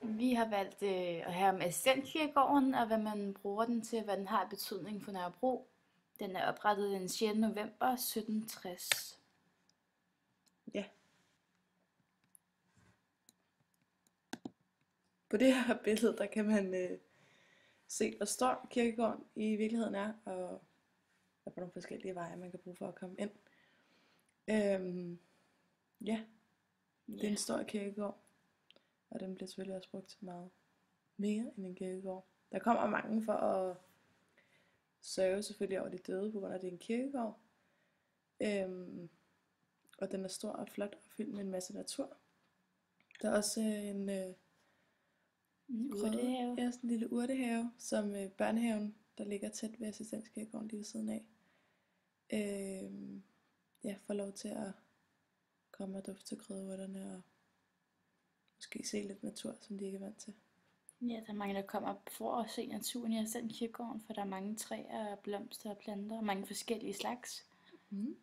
Vi har valgt at have om Assistenskirkegården, og hvad man bruger den til, hvad den har af betydning for Nørrebro. Den er oprettet den 6. november 1760. Ja. På det her billede, der kan man se, hvor stor kirkegården i virkeligheden er, og hvad for nogle forskellige veje, man kan bruge for at komme ind. Ja, det er en stor kirkegård, og den bliver selvfølgelig også brugt til meget mere end en kirkegård. Der kommer mange for at sørge selvfølgelig over de døde, på grund af, at det er en kirkegård. Og den er stor og flot og fyldt med en masse natur. Der er også en urtehave. Ja, sådan en lille urtehave, som børnehaven, der ligger tæt ved Assistenskirkegården lige ved siden af. Ja, får lov til at komme og dufte til krydderurterne og måske se lidt natur, som de ikke er vant til. Ja, der er mange, der kommer for at se naturen i Assistenskirkegården, for der er mange træer, blomster og planter, og mange forskellige slags. Mm.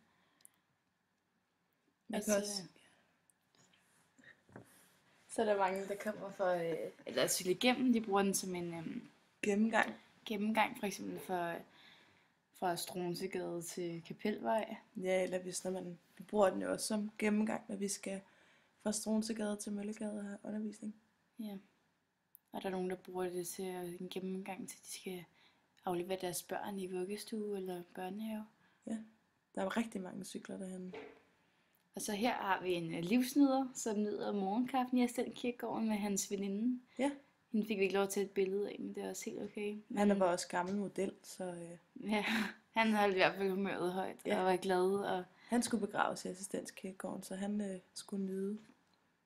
Så er der mange, der kommer for at cykle igennem. De bruger den som en gennemgang, for eksempel fra Struensegade til Kapelvej. Ja, eller hvis vi bruger den jo også som gennemgang, når vi skal fra Struensegade til Møllegade og have undervisning. Ja, og der er nogen, der bruger det til en gennemgang, til de skal aflevere deres børn i vuggestue eller børnehave. Ja, der er rigtig mange cykler derhenne. Og så her har vi en livsnyder, som nyder morgenkaffen i Assistenskirkegården med hans veninde. Ja. Hende fik vi ikke lov til et billede af, men det er også helt okay. Han var også gammel model, så... Ja, han holdt i hvert fald humøret højt og var glad. Og... Han skulle begraves i Assistenskirkegården, så han skulle nyde.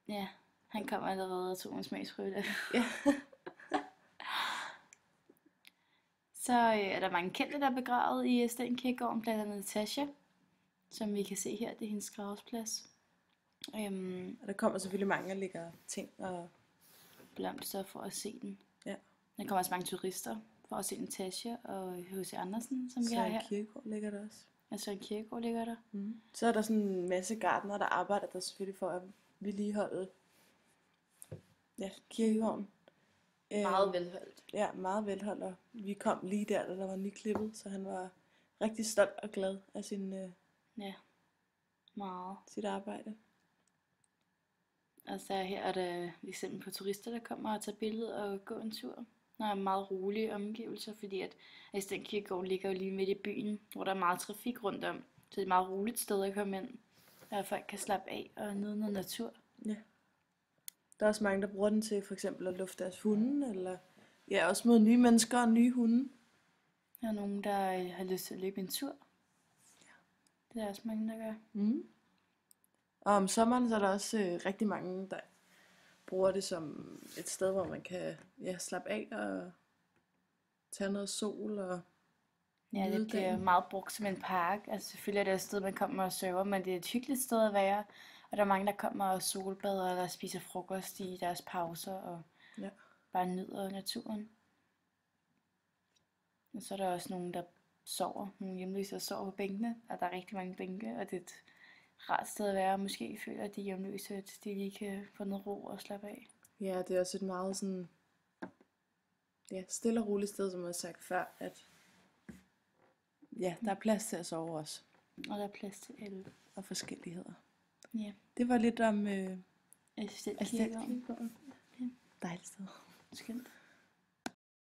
Ja, han kom allerede og tog en smagsprøve. Ja. Så er der mange kendte, der er begravet i Assistenskirkegården, blandt andet Natasha, som vi kan se her, det er hendes gravsplads. Og der kommer selvfølgelig mange og lægger ting og blomster for at se den. Ja. Der kommer også mange turister for at se Natasha og H.C. Andersen, som vi har her. Søren Kierkegaard ligger der også. Ja, Søren Kierkegaard ligger der. Mm. Så er der sådan en masse gartnere, der arbejder der selvfølgelig for at vedligeholde kirkegården. Meget velholdt. Ja, meget velholdt. Og vi kom lige der var nyklippet, så han var rigtig stolt og glad af sit arbejde. Og så her er der eksempel på turister, der kommer og tager billeder og går en tur. Der er meget rolige omgivelser, fordi at Assistenskirkegården ligger jo lige midt i byen, hvor der er meget trafik rundt om. Så det er et meget roligt sted at komme ind, der folk kan slappe af og nyde noget natur. Ja. Der er også mange, der bruger den til for eksempel at lufte deres hunde, eller også mod nye mennesker og nye hunde. Der er nogen, der har lyst til at løbe en tur. Ja. Det er også mange, der gør. Mm. Og om sommeren så er der også rigtig mange, der bruger det som et sted, hvor man kan slappe af og tage noget sol og ja, det bliver meget brugt som en park. Altså selvfølgelig er det et sted, man kommer og sover, men det er et hyggeligt sted at være. Og der er mange, der kommer og solbader eller spiser frokost i deres pauser og bare nyder naturen. Og så er der også nogen, der sover. Nogle hjemløse, der sover på bænkene. Og der er rigtig mange bænke, og det er et rart sted at være. Måske føler at de hjemløse, at de lige kan få noget ro og slappe af. Ja, det er også et meget sådan stille og roligt sted, som jeg har sagt før, at der er plads til at sove også. Og der er plads til alle. Og forskelligheder. Ja. Det var lidt om Assistenskirkegården. Dejligt sted. Skønt.